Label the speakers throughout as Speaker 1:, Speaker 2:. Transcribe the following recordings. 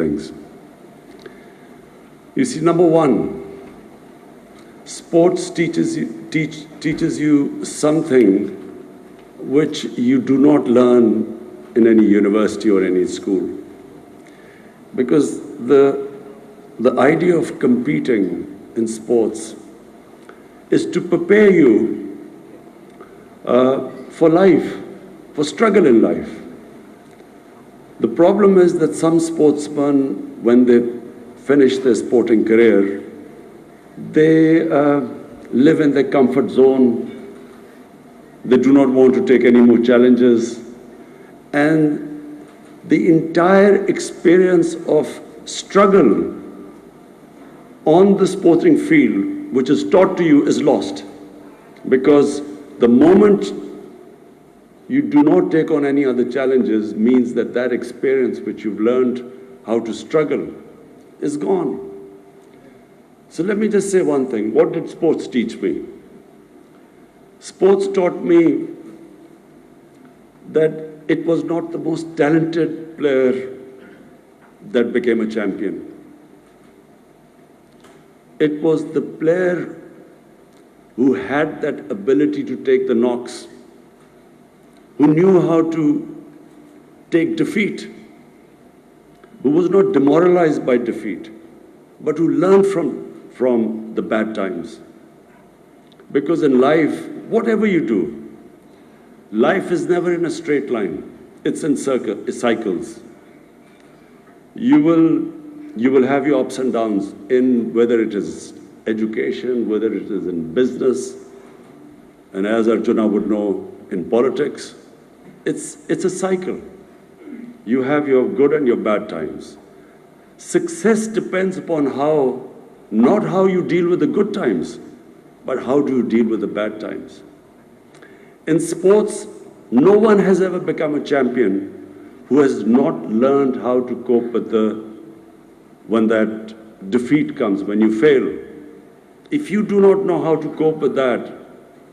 Speaker 1: things. You see, number one, sports teaches you something which you do not learn in any university or any school. Because the idea of competing in sports is to prepare you for life, for struggle in life. The problem is that some sportsmen, when they finish their sporting career, they live in their comfort zone. They do not want to take any more challenges. And the entire experience of struggle on the sporting field, which is taught to you, is lost. Because the moment you do not take on any other challenges means that that experience which you've learned how to struggle is gone. So let me just say one thing. What did sports teach me? Sports taught me that it was not the most talented player that became a champion. It was the player who had that ability to take the knocks, who knew how to take defeat, who was not demoralized by defeat, but who learned from the bad times. Because in life, whatever you do, life is never in a straight line. It's in cycles. You will have your ups and downs in whether it is education, whether it is in business, and as Arjuna would know, in politics. It's a cycle. You have your good and your bad times. Success depends upon not how you deal with the good times, but how do you deal with the bad times. In sports, no one has ever become a champion who has not learned how to cope with when that defeat comes, when you fail. If you do not know how to cope with that,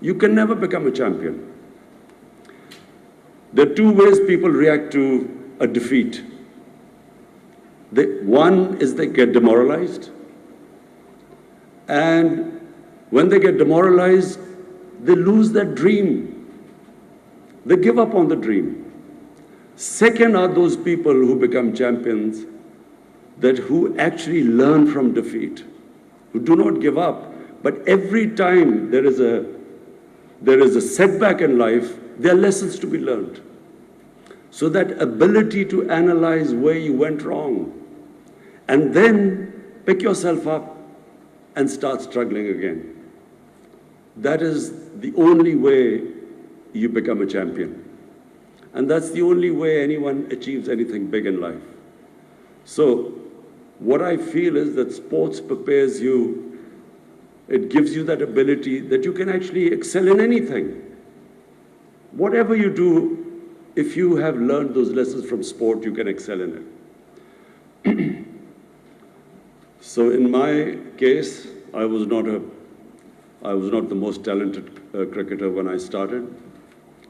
Speaker 1: you can never become a champion. There are two ways people react to a defeat. One is they get demoralized. And when they get demoralized, they lose their dream. They give up on the dream. Second are those people who become champions, who actually learn from defeat, who do not give up. But every time there is a setback in life, there are lessons to be learned. So that ability to analyze where you went wrong and then pick yourself up and start struggling again. That is the only way you become a champion. And that's the only way anyone achieves anything big in life. So what I feel is that sports prepares you, it gives you that ability that you can actually excel in anything. Whatever you do, if you have learned those lessons from sport, you can excel in it. So in my case, I was not the most talented cricketer when I started.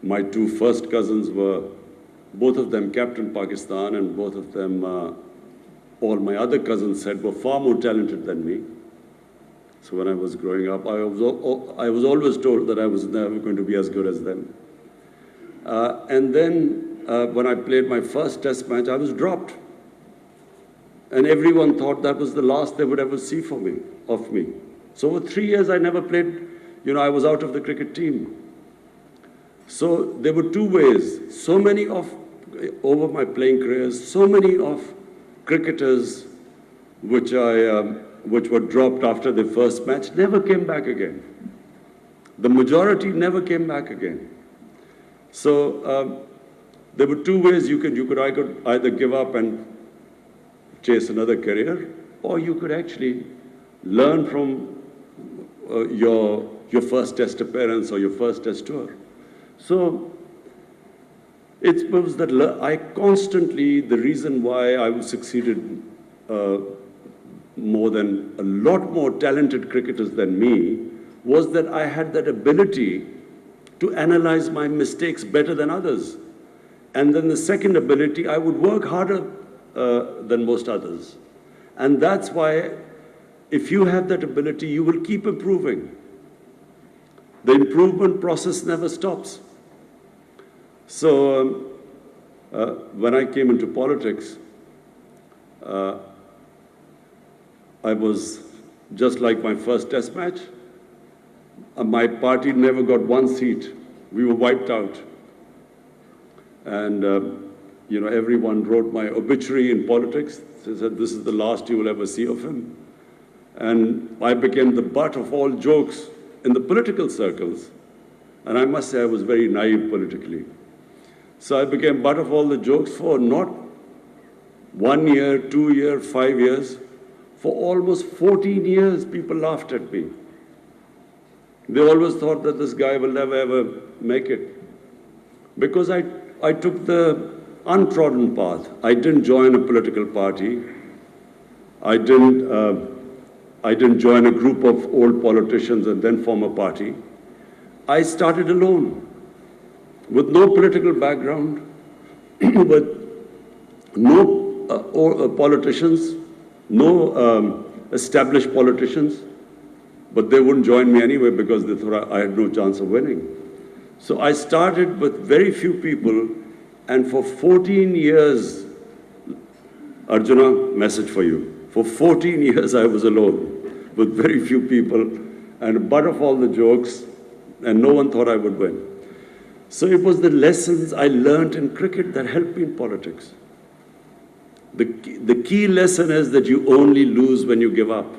Speaker 1: My two first cousins were, both of them captained Pakistan, and both of them, all my other cousins said, were far more talented than me. So when I was growing up, I was always told that I was never going to be as good as them. And then when I played my first test match, I was dropped. And everyone thought that was the last they would ever see of me. So for 3 years, I never played, I was out of the cricket team. So there were two ways. Over my playing careers, so many of cricketers which were dropped after their first match never came back again. The majority never came back again. So there were two ways I could either give up and chase another career, or you could actually learn from your first test appearance or your first test tour. So it was that the reason why I succeeded more than a lot more talented cricketers than me was that I had that ability to analyze my mistakes better than others. And then the second ability, I would work harder than most others. And that's why, if you have that ability, you will keep improving. The improvement process never stops. So when I came into politics, I was just like my first test match. My party never got one seat. We were wiped out. And, everyone wrote my obituary in politics. They said, this is the last you will ever see of him. And I became the butt of all jokes in the political circles. And I must say I was very naive politically. So I became butt of all the jokes for not 1 year, 2 years, 5 years. For almost 14 years, people laughed at me. They always thought that this guy will never ever make it. Because I took the untrodden path. I didn't join a political party. I didn't join a group of old politicians and then form a party. I started alone, with no political background, with no politicians, no established politicians, but they wouldn't join me anyway because they thought I had no chance of winning. So I started with very few people, and for 14 years, Arjuna, message for you. For 14 years I was alone with very few people and butt of all the jokes, and no one thought I would win. So it was the lessons I learned in cricket that helped me in politics. The key lesson is that you only lose when you give up.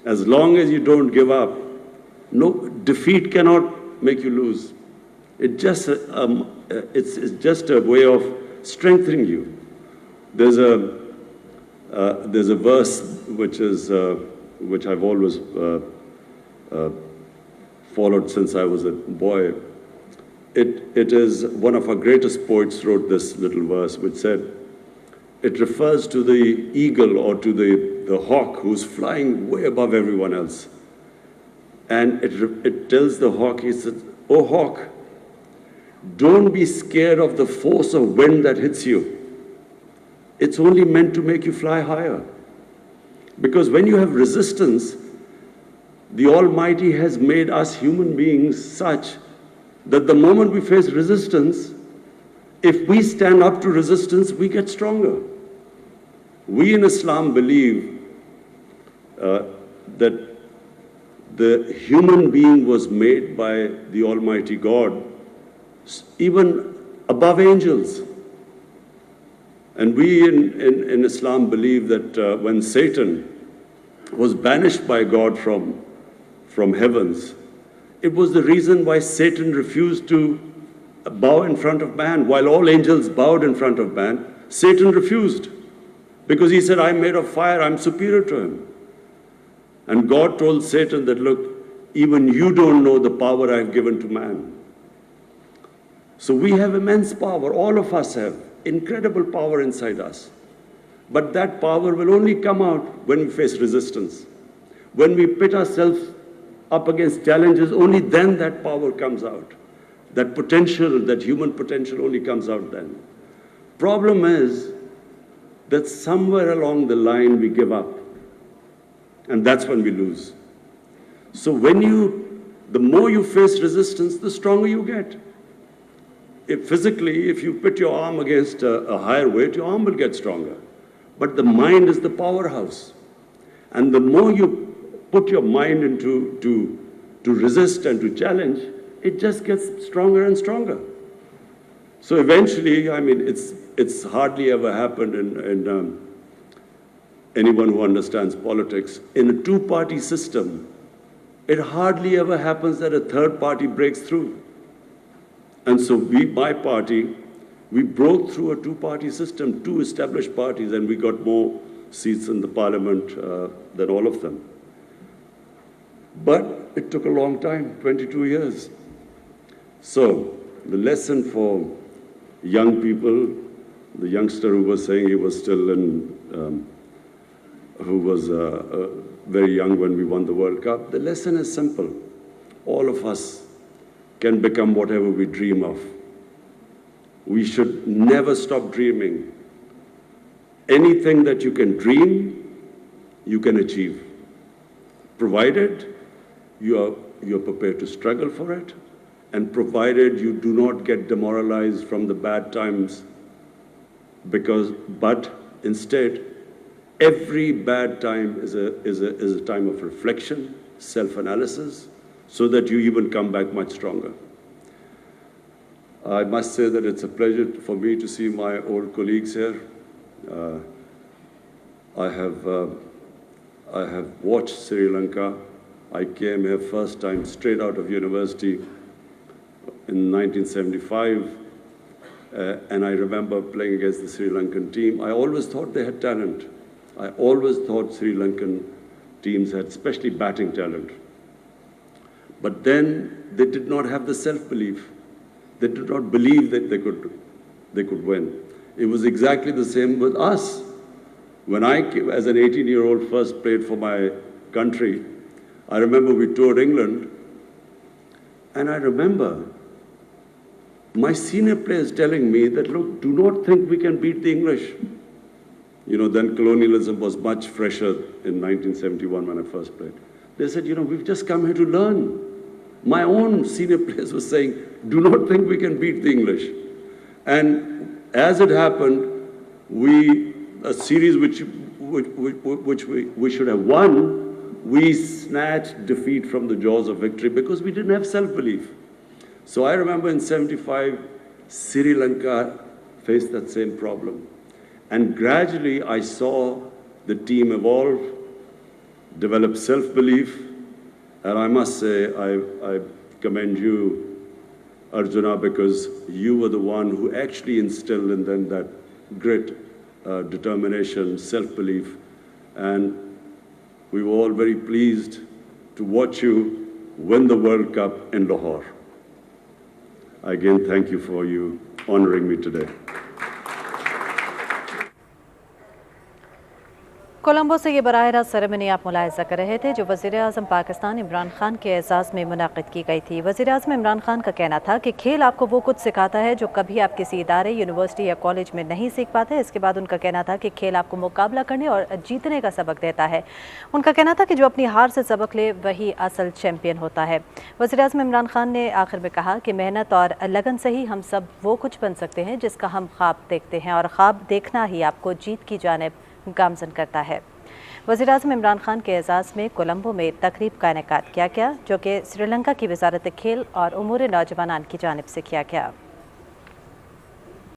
Speaker 1: As long as you don't give up, no defeat cannot make you lose. It's just a way of strengthening you. There's a verse which I've always followed since I was a boy. It is one of our greatest poets wrote this little verse, which said, it refers to the eagle or to the hawk who's flying way above everyone else. And it tells the hawk, he says, "Oh hawk, don't be scared of the force of wind that hits you. It's only meant to make you fly higher. Because when you have resistance, the Almighty has made us human beings such that the moment we face resistance, if we stand up to resistance, we get stronger." We in Islam believe that the human being was made by the Almighty God, even above angels. And we in Islam believe that when Satan was banished by God from heavens, it was the reason why Satan refused to bow in front of man. While all angels bowed in front of man, Satan refused. Because he said, I'm made of fire, I'm superior to him. And God told Satan that, look, even you don't know the power I've given to man. So we have immense power, all of us have incredible power inside us. But that power will only come out when we face resistance. When we pit ourselves up against challenges, only then that power comes out. That potential, that human potential only comes out then. Problem is that somewhere along the line we give up. And that's when we lose. So the more you face resistance, the stronger you get. If you put your arm against a higher weight, your arm will get stronger. But the mind is the powerhouse. And the more you put your mind into to resist and to challenge, it just gets stronger and stronger. So eventually, I mean, it's hardly ever happened in anyone who understands politics. In a two-party system, it hardly ever happens that a third party breaks through. And so my party, we broke through a two-party system, two established parties, and we got more seats in the parliament than all of them. But it took a long time, 22 years. So the lesson for young people, the youngster who was saying he was still who was very young when we won the World Cup, the lesson is simple. All of us can become whatever we dream of. We should never stop dreaming. anything that you can dream, you can achieve, provided you're prepared to struggle for it, and provided you do not get demoralized from the bad times, but instead, every bad time is a time of reflection, self-analysis, so that you even come back much stronger. I must say that it's a pleasure for me to see my old colleagues here. I have watched Sri Lanka. I came here first time straight out of university in 1975, and I remember playing against the Sri Lankan team. I always thought they had talent. I always thought Sri Lankan teams had especially batting talent. But then they did not have the self-belief. They did not believe that they could win. It was exactly the same with us. When I, as an 18-year-old, first played for my country, I remember we toured England, and I remember my senior players telling me that, look, do not think we can beat the English. You know, then colonialism was much fresher in 1971 when I first played. They said, you know, we've just come here to learn. My own senior players were saying, do not think we can beat the English. And as it happened, a series which we should have won, we snatched defeat from the jaws of victory because we didn't have self-belief. So I remember in 75, Sri Lanka faced that same problem. And gradually I saw the team evolve, develop self-belief, and I must say I commend you, Arjuna, because you were the one who actually instilled in them that grit, determination, self-belief, and we were all very pleased to watch you win the World Cup in Lahore. Again, thank you for you honoring me today.
Speaker 2: Colombo से ये बराह रास्त ceremony आप मुलाहिजा कर रहे थे जो वज़ीर-ए-आज़म पाकिस्तान इमरान खान के एजाज़ में मुनाक़िद की गई थी। वज़ीर-ए-आज़म इमरान खान का कहना था कि खेल आपको वो कुछ सिखाता है जो कभी आप किसी इदारे, यूनिवर्सिटी या कॉलेज में नहीं सीख पाते। इसके बाद उनका कहना था कि खेल आपको मुकाबला करने और जीतने का सबक देता है। उनका कहना था कि जो अपनी हार से सबक ले वही असल चैम्पियन होता है। वज़ीर-ए-आज़म इमरान खान ने आखिर में कहा कि मेहनत और लगन से ही हम सब वो कुछ बन सकते हैं जिसका हम ख्वाब देखते हैं, और ख्वाब देखना ही आपको जीत की जानिब गामज़न करता है। वज़ीर-ए-आज़म इमरान खान के एजाज़ में कोलंबो में तकरीब का इनेकाद किया गया जो कि श्रीलंका की वज़ारत खेल और उमूर नौजवानान की जानिब से किया गया।